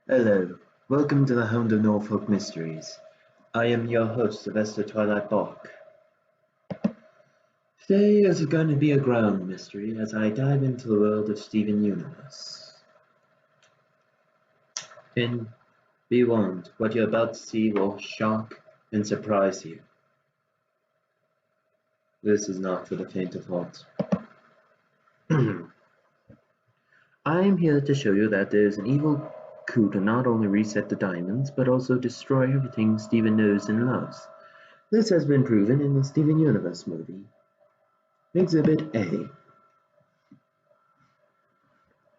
Hello, welcome to the Hound of Norfolk Mysteries. I am your host, Sylvester Twilight Bach. Today is going to be a ground mystery as I dive into the world of Steven Universe. And be warned, what you're about to see will shock and surprise you. This is not for the faint of heart. I am here to show you that there is an evil coup to not only reset the diamonds, but also destroy everything Steven knows and loves. This has been proven in the Steven Universe movie. Exhibit A.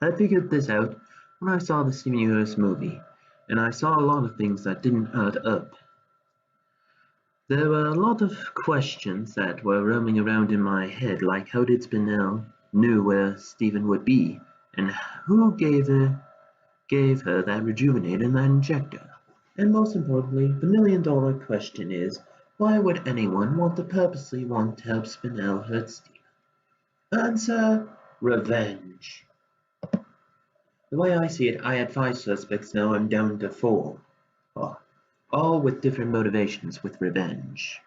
I figured this out when I saw the Steven Universe movie, and I saw a lot of things that didn't add up. There were a lot of questions that were roaming around in my head, like how did Spinell knew where Steven would be, and who gave her that rejuvenator and that injector? And most importantly, the million-dollar question is, why would anyone purposely want to help Spinell hurt Steven? Answer: revenge. The way I see it, I had 5 suspects, now I'm down to 4. Oh, all with different motivations with revenge.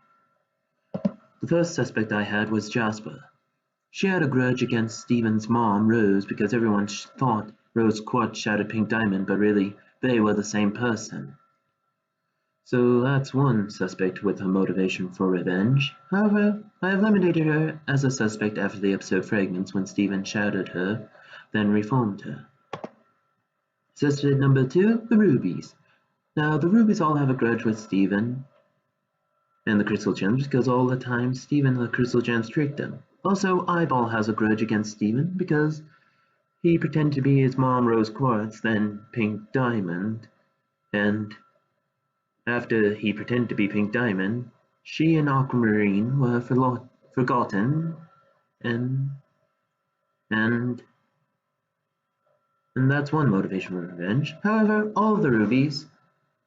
The first suspect I had was Jasper. She had a grudge against Steven's mom, Rose, because everyone thought Rose Quartz shouted Pink Diamond, but really, they were the same person. So that's one suspect with a motivation for revenge. However, I eliminated her as a suspect after the episode fragments when Steven shouted her, then reformed her. Suspect number 2, the Rubies. Now, the Rubies all have a grudge with Steven and the Crystal Gems because all the time Steven and the Crystal Gems tricked them. Also, Eyeball has a grudge against Steven because he pretended to be his mom, Rose Quartz, then Pink Diamond, and after he pretended to be Pink Diamond, she and Aquamarine were forgotten, and that's one motivation for revenge. However, all of the Rubies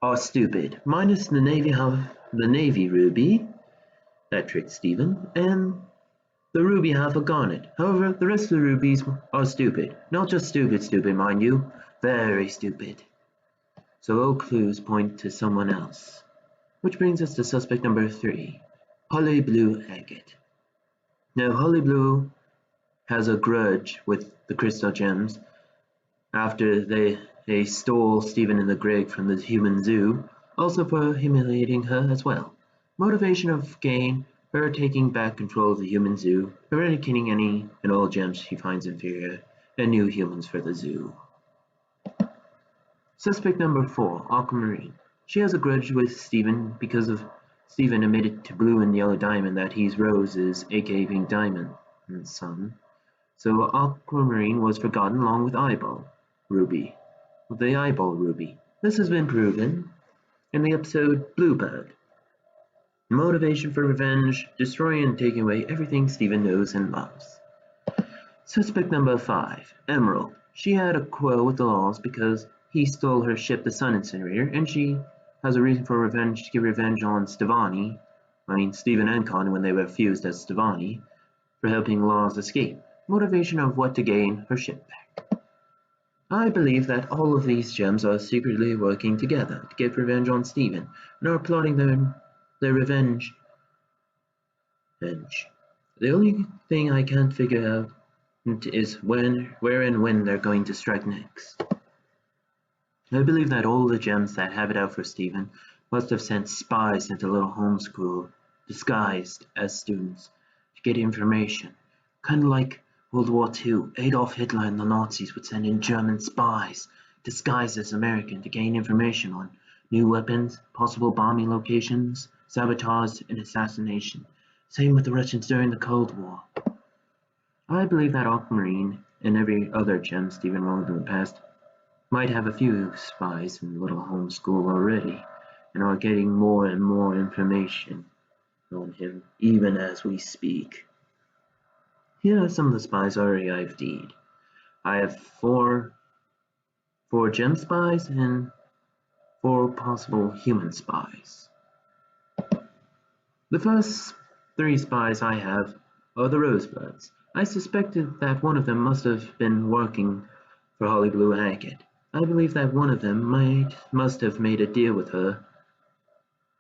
are stupid, minus the Navy Ruby that tricked Steven, and the Ruby half of Garnet. However, the rest of the Rubies are stupid. Not just stupid, mind you, very stupid. So all clues point to someone else. Which brings us to suspect number 3, Holly Blue Agate. Now, Holly Blue has a grudge with the Crystal Gems after they stole Steven and the Greg from the human zoo, also for humiliating her as well. Motivation of gain, her taking back control of the human zoo, eradicating any and all gems she finds inferior, and new humans for the zoo. Suspect number 4, Aquamarine. She has a grudge with Steven because of Steven admitted to Blue and Yellow Diamond that he's Rose's, aka Pink Diamond's son. So Aquamarine was forgotten along with Eyeball Ruby. The Eyeball Ruby. This has been proven in the episode Bluebird. Motivation for revenge, destroying and taking away everything Steven knows and loves. Suspect number 5, Emerald. She had a quarrel with the laws because he stole her ship, the Sun Incinerator, and she has a reason for revenge to get revenge on Steven and Connie when they were fused as Stevani, for helping Laws escape. Motivation of what to gain her ship back. I believe that all of these gems are secretly working together to get revenge on Steven and are plotting their revenge. The only thing I can't figure out is where and when they're going to strike next. I believe that all the gems that have it out for Steven must have sent spies into Little Home School, disguised as students, to get information. Kind of like World War II, Adolf Hitler and the Nazis would send in German spies, disguised as American, to gain information on new weapons, possible bombing locations, sabotage, and assassination. Same with the Russians during the Cold War. I believe that Aquamarine and every other gem Steven rolled in the past might have a few spies in Little Home School already, and are getting more and more information on him even as we speak. Here are some of the spies already I've ID'd. I have 4 gem spies and 4 possible human spies. The first 3 spies I have are the Rosebuds. I suspected that one of them must have been working for Holly Blue Agate. I believe that one of them must have made a deal with her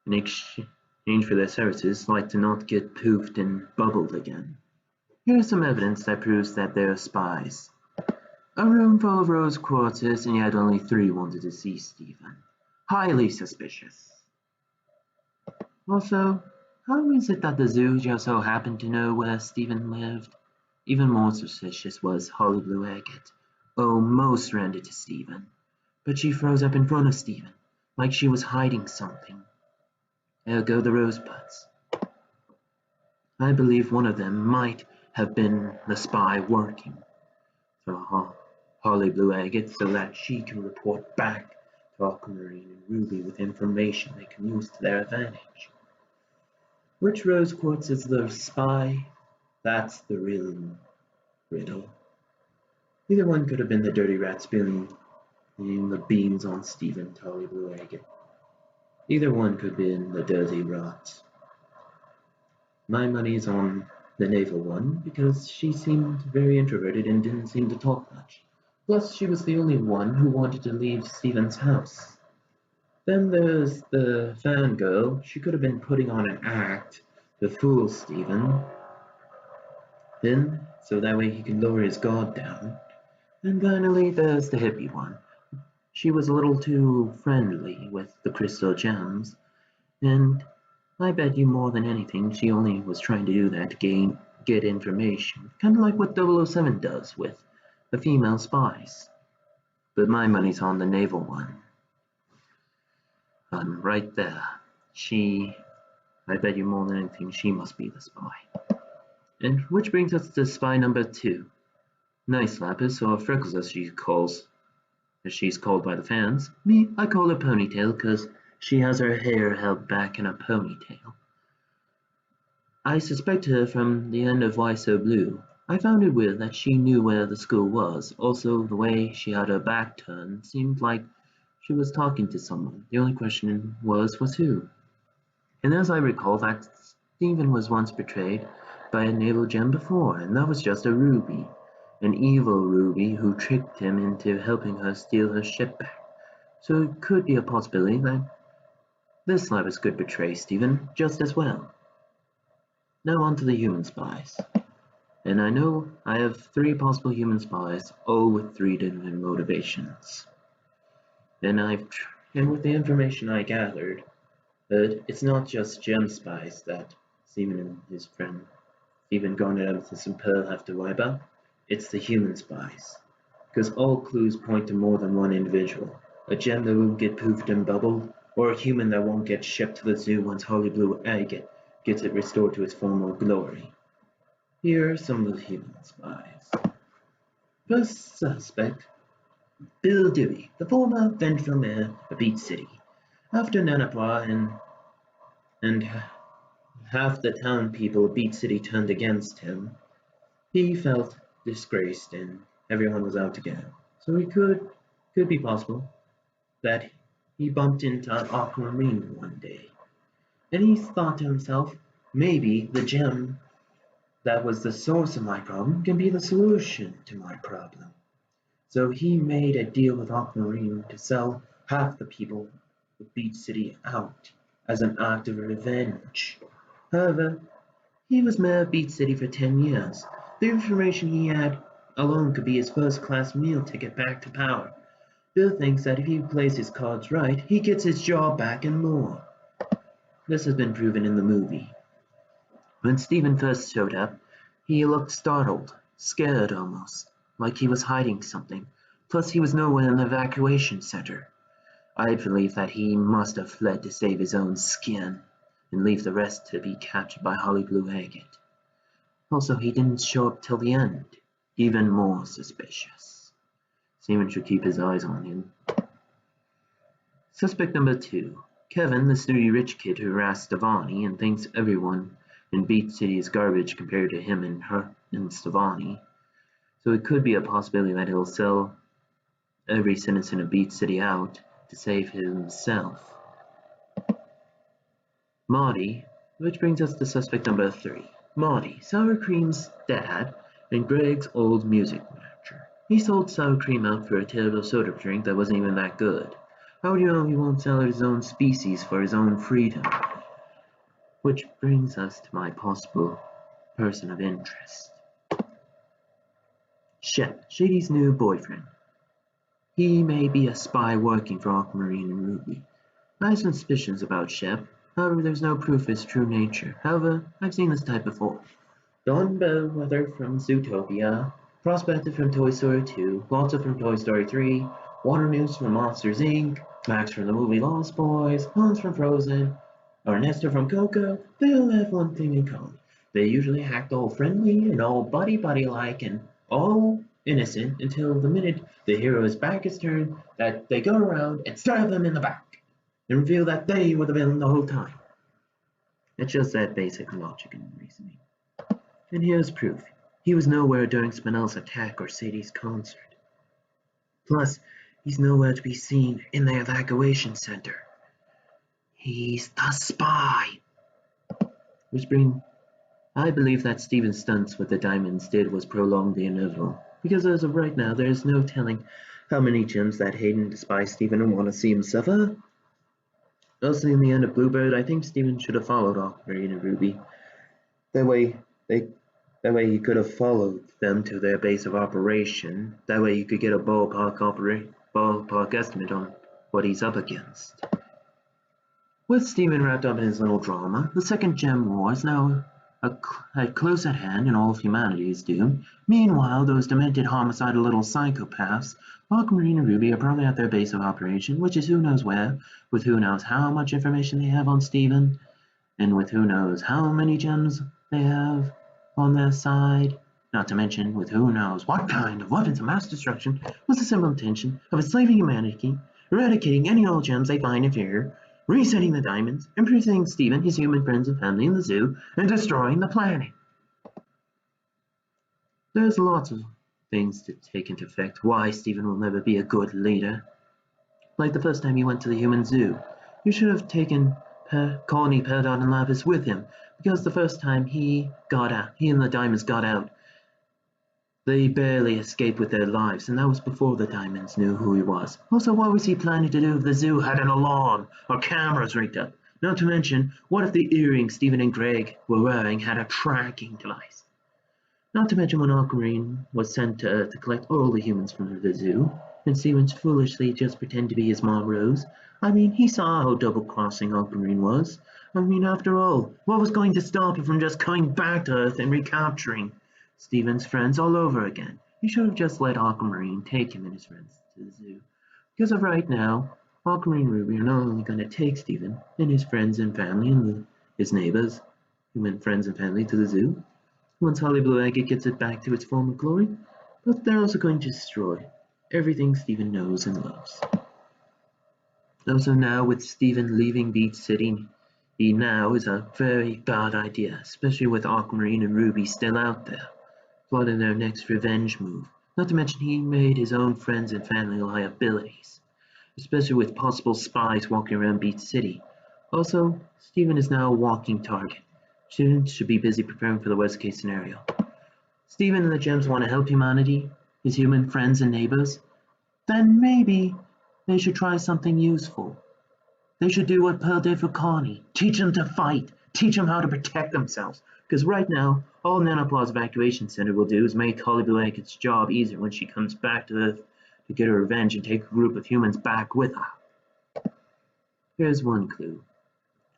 in exchange for their services, like to not get poofed and bubbled again. Here's some evidence that proves that they're spies. A room full of rose quartzes, and yet only 3 wanted to see Stephen. Highly suspicious. Also, how is it that the zoo just so happened to know where Stephen lived? Even more suspicious was Holly Blue Agate. Almost ran into Stephen, but she froze up in front of Stephen, like she was hiding something. Ergo the rosebuds. I believe one of them might have been the spy working for Holly Blue Agate so that she can report back to Aquamarine and Ruby with information they can use to their advantage. Which rose quartz is the spy? That's the real riddle. Either one could have been the dirty rat spilling the beans on Stephen Holly Blue Agate. Either one could have been the dirty rot. My money's on the naval one because she seemed very introverted and didn't seem to talk much. Plus, she was the only one who wanted to leave Stephen's house. Then there's the fangirl. She could have been putting on an act to fool Stephen. Then, so that way he can lower his guard down. And finally, there's the hippie one. She was a little too friendly with the crystal gems, and I bet you more than anything she only was trying to do that to get information, kind of like what 007 does with the female spies. But my money's on the naval one. Right there. I bet you more than anything she must be the spy. And which brings us to spy number 2. Nice Lapis, or Freckles as she's called by the fans. Me, I call her Ponytail because she has her hair held back in a ponytail. I suspect her from the end of Why So Blue. I found it weird that she knew where the school was. Also, the way she had her back turned seemed like she was talking to someone. The only question was who? And as I recall, that Stephen was once betrayed by a naval gem before, and that was just a ruby. An evil ruby who tricked him into helping her steal her ship back. So it could be a possibility that this Lapis could betray Stephen just as well. Now on to the human spies. And I know I have 3 possible human spies, all with 3 different motivations. And with the information I gathered, that it's not just gem spies that Stephen and his friend Stephen Garnet, Amethyst, and Pearl have to worry about. It's the human spies. Because all clues point to more than one individual. A gem that won't get poofed and bubbled, or a human that won't get shipped to the zoo once Holly Blue Agate gets it restored to its former glory. Here are some of the human spies. First suspect, Bill Dewey, the former vengeful mayor of Beach City. After Nanapua and half the town people of Beach City turned against him, he felt disgraced and everyone was out to get him. So it could be possible that he bumped into Aquamarine one day. And he thought to himself, maybe the gem that was the source of my problem can be the solution to my problem. So he made a deal with Aquamarine to sell half the people of Beach City out as an act of revenge. However, he was mayor of Beach City for 10 years. The information he had alone could be his first-class meal ticket back to power. Bill thinks that if he plays his cards right, he gets his job back and more. This has been proven in the movie. When Stephen first showed up, he looked startled, scared almost, like he was hiding something. Plus, he was nowhere in the evacuation center. I believe that he must have fled to save his own skin and leave the rest to be captured by Holly Blue Agate. Also, he didn't show up till the end. Even more suspicious. Stephen should keep his eyes on him. Suspect number 2. Kevin, the snooty rich kid who harassed Stevani and thinks everyone in Beach City is garbage compared to him and Stevani. So it could be a possibility that he'll sell every citizen of Beach City out to save himself. Marty, which brings us to suspect number 3. Marty, Sour Cream's dad and Greg's old music manager. He sold sour cream out for a terrible soda drink that wasn't even that good. How do you know he won't sell out his own species for his own freedom? Which brings us to my possible person of interest. Shep, Shady's new boyfriend. He may be a spy working for Aquamarine and Ruby. I have suspicions about Shep, however there's no proof of his true nature. However, I've seen this type before. Don Bellwether from Zootopia, Prospector from Toy Story 2, Walter from Toy Story 3, Water News from Monsters Inc., Max from the movie Lost Boys, Hans from Frozen, Ernesto from Coco. They all have one thing in common. They usually act all friendly and all buddy-like and all innocent until the minute the hero's back is turned that they go around and stab them in the back and reveal that they were the villain the whole time. It's just that basic logic and reasoning. And here's proof. He was nowhere during Spinell's attack or Sadie's concert. Plus, he's nowhere to be seen in the evacuation center. He's the spy. I believe that Steven's stunts with the diamonds did was prolong the inevitable, because as of right now, there is no telling how many gems that Hayden despise Steven and want to see him suffer. Also, in the end of Bluebird, I think Steven should have followed Aquamarine and Ruby. That way he could have followed them to their base of operation. That way he could get a ballpark estimate on what he's up against. With Steven wrapped up in his little drama, the second gem war is now close at hand and all of humanity is doomed. Meanwhile, those demented homicidal little psychopaths, Aquamarine and Ruby, are probably at their base of operation, which is who knows where, with who knows how much information they have on Steven, and with who knows how many gems they have on their side, not to mention with who knows what kind of weapons of mass destruction, with the simple intention of enslaving humanity, eradicating any old gems they find inferior, resetting the diamonds, imprisoning Steven, his human friends and family in the zoo, and destroying the planet. There's lots of things to take into effect why Steven will never be a good leader. Like the first time he went to the human zoo, you should have taken Colony, Peridot, and Lapis with him, because the first time he and the diamonds got out, they barely escaped with their lives, and that was before the diamonds knew who he was. Also, what was he planning to do if the zoo had an alarm or cameras rigged up? Not to mention, what if the earrings Steven and Greg were wearing had a tracking device? Not to mention when Aquamarine was sent to Earth to collect all the humans from the zoo, and Stevens foolishly just pretended to be his mom Rose. I mean, he saw how double-crossing Aquamarine was. I mean, after all, what was going to stop him from just coming back to Earth and recapturing Steven's friends all over again? He should have just let Aquamarine take him and his friends to the zoo. Because of right now, Aquamarine and Ruby are not only going to take Steven and his friends and family and his neighbors, human friends and family, to the zoo, once Holly Blue Agate gets it back to its former glory, but they're also going to destroy everything Steven knows and loves. Also now, with Steven leaving Beach City, he now is a very bad idea, especially with Aquamarine and Ruby still out there, plotting their next revenge move. Not to mention he made his own friends and family liabilities, especially with possible spies walking around Beach City. Also, Steven is now a walking target. Students should be busy preparing for the worst case scenario. Steven and the Gems want to help humanity, his human friends and neighbors. Then maybe they should try something useful. They should do what Pearl did for Connie. Teach them to fight. Teach them how to protect themselves. Because right now, all Nanopaw's evacuation center will do is make Holly Blue Agate's job easier when she comes back to Earth to get her revenge and take a group of humans back with her. Here's one clue.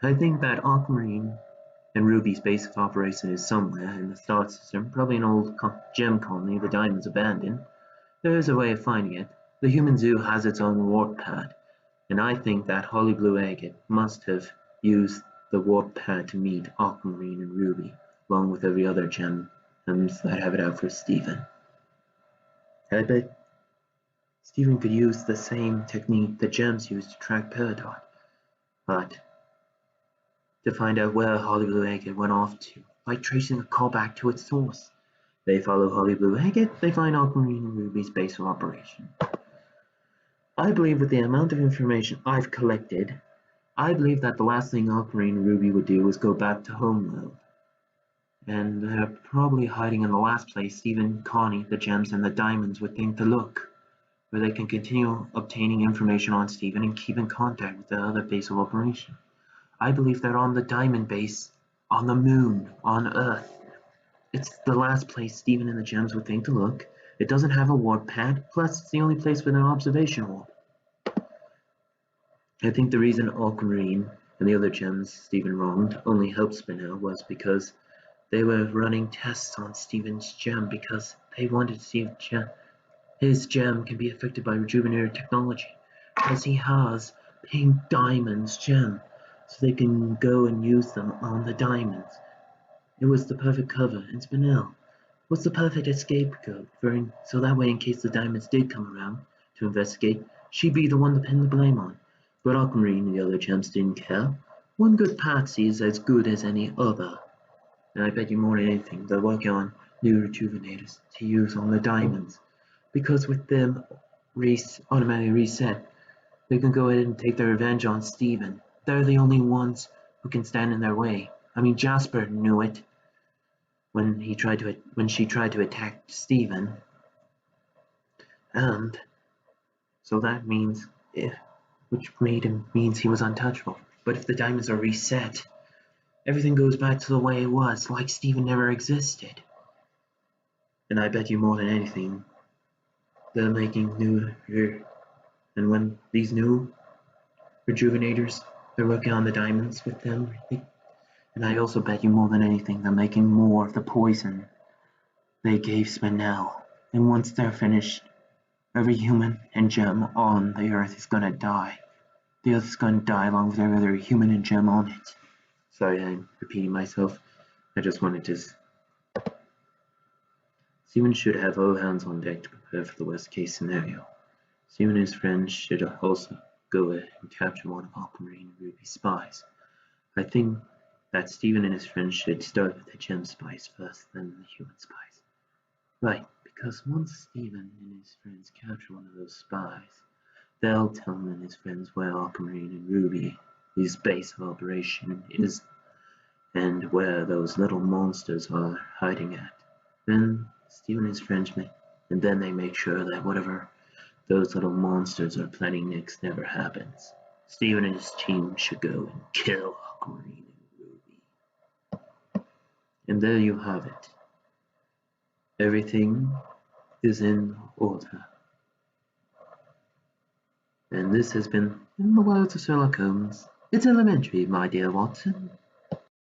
I think that Aquamarine and Ruby's base of operation is somewhere in the star system, probably an old gem colony the Diamonds abandoned. There is a way of finding it. The human zoo has its own warp pad, and I think that Holly Blue Agate must have used the warp pad to meet Aquamarine and Ruby, along with every other gems that have it out for Steven. I bet Steven could use the same technique the gems used to track Peridot, but to find out where Holly Blue Agate went off to, by tracing a callback to its source. They follow Holly Blue Agate, they find Aquamarine and Ruby's base of operation. I believe with the amount of information I've collected, I believe that the last thing Aquamarine and Ruby would do is go back to Homeworld. And they're probably hiding in the last place Stephen, Connie, the gems, and the diamonds would think to look, where they can continue obtaining information on Stephen and keep in contact with the other base of operation. I believe they're on the diamond base, on the moon, on Earth. It's the last place Stephen and the gems would think to look. It doesn't have a warp pad, plus it's the only place with an observation warp. I think the reason Aquamarine and the other gems Stephen wronged only helped Spinel was because they were running tests on Stephen's gem because they wanted to see if his gem can be affected by rejuvenator technology, because he has pink diamonds gem, so they can go and use them on the diamonds. It was the perfect cover, and Spinel was the perfect scapegoat so that way in case the diamonds did come around to investigate, she'd be the one to pin the blame on. But Aquamarine and the other gems didn't care. One good patsy is as good as any other. And I bet you more than anything they're working on new rejuvenators to use on the diamonds. Because with them automatically reset, they can go ahead and take their revenge on Stephen. They're the only ones who can stand in their way. I mean, Jasper knew it when she tried to attack Stephen, and so that means means he was untouchable. But if the diamonds are reset, everything goes back to the way it was, like Stephen never existed. And I bet you more than anything, they're making and when these new rejuvenators, they're working on the diamonds with them. And I also bet you more than anything, they're making more of the poison they gave Spinel. And once they're finished, every human and gem on the Earth is gonna die. The Earth is gonna die along with every other human and gem on it. Sorry, I'm repeating myself. I just wanted to. Stephen should have all hands on deck to prepare for the worst case scenario. Stephen and his friends should also go and capture one of Aquamarine and Ruby's spies. I think that Stephen and his friends should start with the gem spies first, then the human spies. Right, because once Stephen and his friends capture one of those spies, they'll tell him and his friends where Aquamarine and Ruby, his base of operation, is, and where those little monsters are hiding at. Then Stephen and his friends they make sure that whatever those little monsters are planning next never happens. Stephen and his team should go and kill Aquamarine and Ruby. And there you have it. Everything is in order. And this has been In the Words of Sherlock Holmes. It's elementary, my dear Watson.